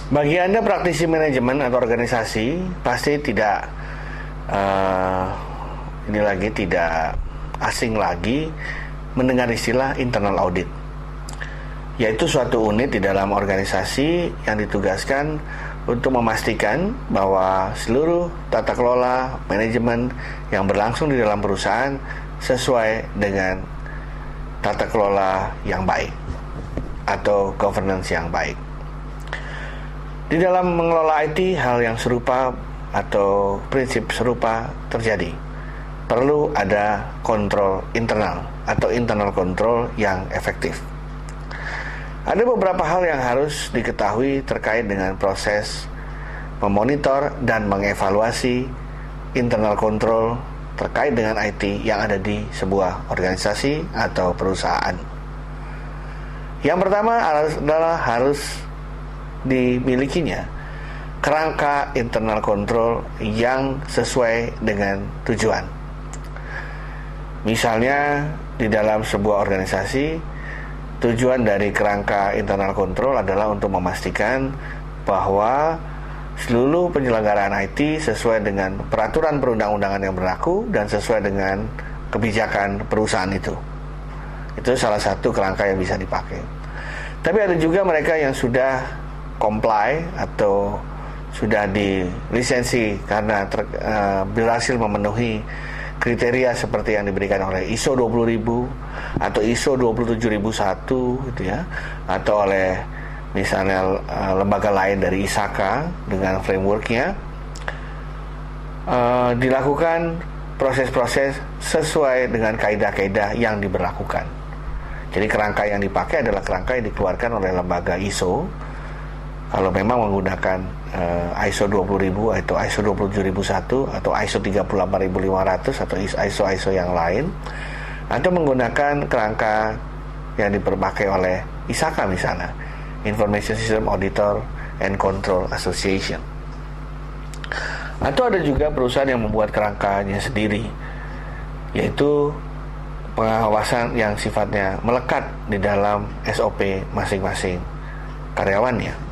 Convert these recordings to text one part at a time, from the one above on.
Bagi Anda praktisi manajemen atau organisasi, pasti tidak tidak asing lagi mendengar istilah internal audit, yaitu suatu unit di dalam organisasi yang ditugaskan untuk memastikan bahwa seluruh tata kelola manajemen yang berlangsung di dalam perusahaan sesuai dengan tata kelola yang baik atau governance yang baik. Di dalam mengelola IT, hal yang serupa atau prinsip serupa terjadi. Perlu ada kontrol internal atau internal control yang efektif. Ada beberapa hal yang harus diketahui terkait dengan proses memonitor dan mengevaluasi internal control terkait dengan IT yang ada di sebuah organisasi atau perusahaan. Yang pertama adalah harus dimilikinya kerangka internal control yang sesuai dengan tujuan. Misalnya di dalam sebuah organisasi, tujuan dari kerangka internal control adalah untuk memastikan bahwa seluruh penyelenggaraan IT sesuai dengan peraturan perundang-undangan yang berlaku dan sesuai dengan kebijakan perusahaan itu. Itu salah satu kerangka yang bisa dipakai. Tapi ada juga mereka yang sudah comply atau sudah dilisensi karena berhasil memenuhi kriteria seperti yang diberikan oleh ISO 20000 atau ISO 27001 gitu ya, atau oleh misalnya lembaga lain dari ISAKA dengan frameworknya. Dilakukan proses-proses sesuai dengan kaidah-kaidah yang diberlakukan. Jadi kerangka yang dipakai adalah kerangka yang dikeluarkan oleh lembaga ISO. Kalau memang menggunakan ISO 20000 atau ISO 27001 atau ISO 38500 atau ISO yang lain, atau menggunakan kerangka yang dipakai oleh ISAKA misalnya, Information System Auditor and Control Association. Atau ada juga perusahaan yang membuat kerangkanya sendiri, yaitu pengawasan yang sifatnya melekat di dalam SOP masing-masing karyawannya.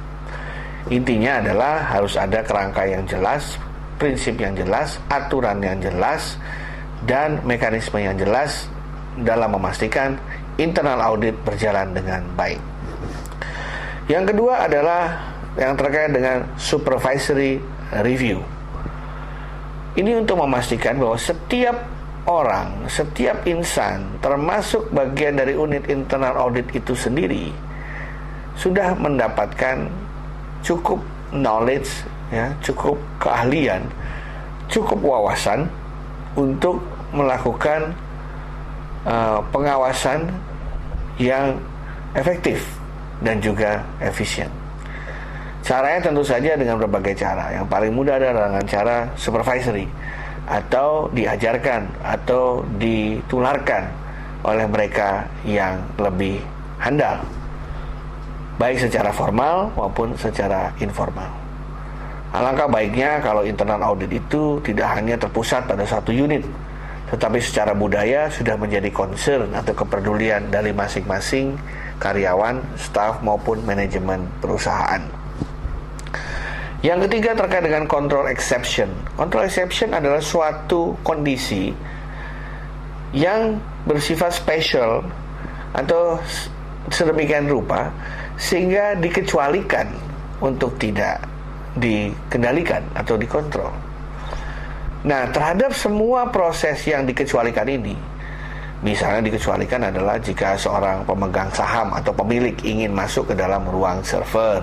Intinya adalah harus ada kerangka yang jelas, prinsip yang jelas, aturan yang jelas, dan mekanisme yang jelas dalam memastikan internal audit berjalan dengan baik. Yang kedua adalah yang terkait dengan supervisory review. Ini untuk memastikan bahwa setiap orang, setiap insan, termasuk bagian dari unit internal audit itu sendiri, sudah mendapatkan cukup knowledge, ya, cukup keahlian, cukup wawasan untuk melakukan pengawasan yang efektif dan juga efisien. Caranya tentu saja dengan berbagai cara. Yang paling mudah adalah dengan cara supervisory, atau diajarkan atau ditularkan oleh mereka yang lebih handal, baik secara formal maupun secara informal. Alangkah baiknya kalau internal audit itu tidak hanya terpusat pada satu unit, tetapi secara budaya sudah menjadi concern atau kepedulian dari masing-masing karyawan, staf maupun manajemen perusahaan. Yang ketiga terkait dengan control exception. Control exception adalah suatu kondisi yang bersifat spesial atau sedemikian rupa sehingga dikecualikan untuk tidak dikendalikan atau dikontrol. Nah, terhadap semua proses yang dikecualikan ini, misalnya dikecualikan adalah jika seorang pemegang saham atau pemilik ingin masuk ke dalam ruang server,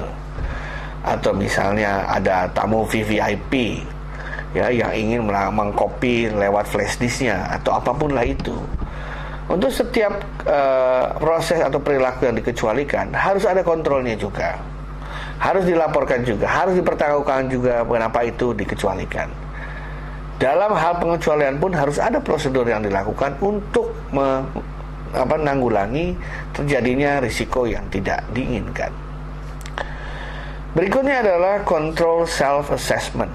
atau misalnya ada tamu VVIP ya yang ingin mengcopy lewat flash disknya atau apapun lah itu. Untuk setiap proses atau perilaku yang dikecualikan harus ada kontrolnya juga, harus dilaporkan juga, harus dipertanggungjawabkan juga kenapa itu dikecualikan. Dalam hal pengecualian pun harus ada prosedur yang dilakukan untuk menanggulangi terjadinya risiko yang tidak diinginkan. Berikutnya adalah control self-assessment.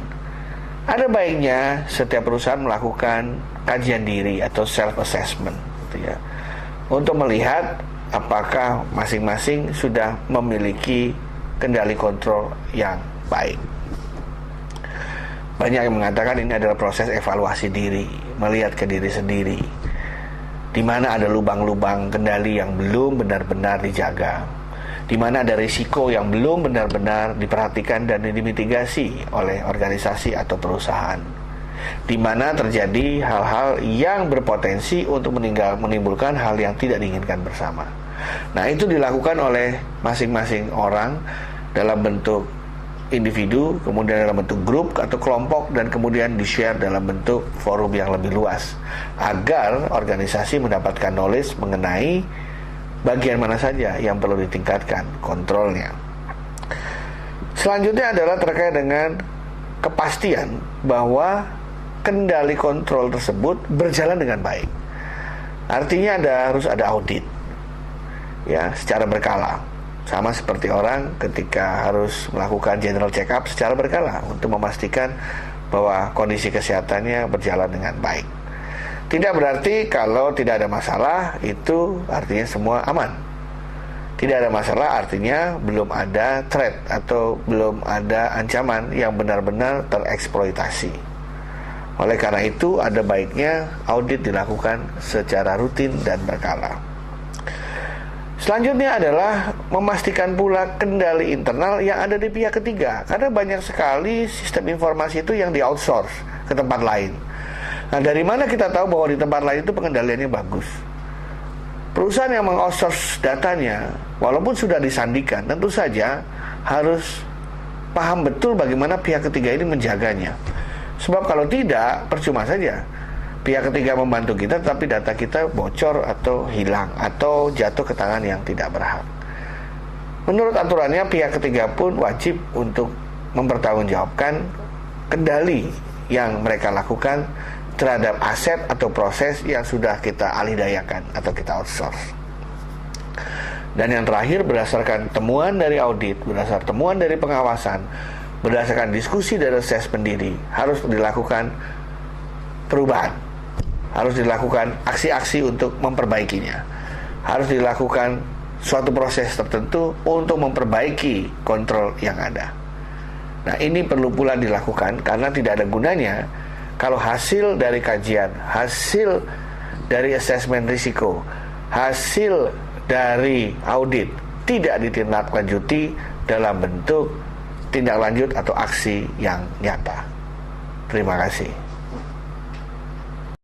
Ada baiknya setiap perusahaan melakukan kajian diri atau self-assessment, gitu ya, untuk melihat apakah masing-masing sudah memiliki kendali kontrol yang baik. Banyak yang mengatakan ini adalah proses evaluasi diri, melihat ke diri sendiri, di mana ada lubang-lubang kendali yang belum benar-benar dijaga, di mana ada risiko yang belum benar-benar diperhatikan dan dimitigasi oleh organisasi atau perusahaan, di mana terjadi hal-hal yang berpotensi untuk menimbulkan hal yang tidak diinginkan bersama. Nah, itu dilakukan oleh masing-masing orang dalam bentuk individu, kemudian dalam bentuk grup atau kelompok, dan kemudian di-share dalam bentuk forum yang lebih luas, agar organisasi mendapatkan knowledge mengenai bagian mana saja yang perlu ditingkatkan kontrolnya. Selanjutnya adalah terkait dengan kepastian bahwa kendali kontrol tersebut berjalan dengan baik. Artinya harus ada audit, ya, secara berkala. Sama seperti orang ketika harus melakukan general check up secara berkala untuk memastikan bahwa kondisi kesehatannya berjalan dengan baik. Tidak berarti kalau tidak ada masalah itu artinya semua aman. Tidak ada masalah artinya belum ada threat atau belum ada ancaman yang benar-benar tereksploitasi. Oleh karena itu ada baiknya audit dilakukan secara rutin dan berkala. Selanjutnya adalah memastikan pula kendali internal yang ada di pihak ketiga, karena banyak sekali sistem informasi itu yang di-outsource ke tempat lain. Nah, dari mana kita tahu bahwa di tempat lain itu pengendaliannya bagus? Perusahaan yang meng-outsource datanya, walaupun sudah disandikan, tentu saja harus paham betul bagaimana pihak ketiga ini menjaganya. Sebab kalau tidak, percuma saja. Pihak ketiga membantu kita, tapi data kita bocor atau hilang atau jatuh ke tangan yang tidak berhak. Menurut aturannya, pihak ketiga pun wajib untuk mempertanggungjawabkan kendali yang mereka lakukan terhadap aset atau proses yang sudah kita alihdayakan atau kita outsource. Dan yang terakhir, berdasarkan temuan dari audit, berdasarkan temuan dari pengawasan, berdasarkan diskusi dan assessment diri, harus dilakukan perubahan, harus dilakukan aksi-aksi untuk memperbaikinya, harus dilakukan suatu proses tertentu untuk memperbaiki kontrol yang ada. Nah, ini perlu pula dilakukan karena tidak ada gunanya kalau hasil dari kajian, hasil dari asesmen risiko, hasil dari audit tidak ditindaklanjuti dalam bentuk tindak lanjut atau aksi yang nyata. Terima kasih.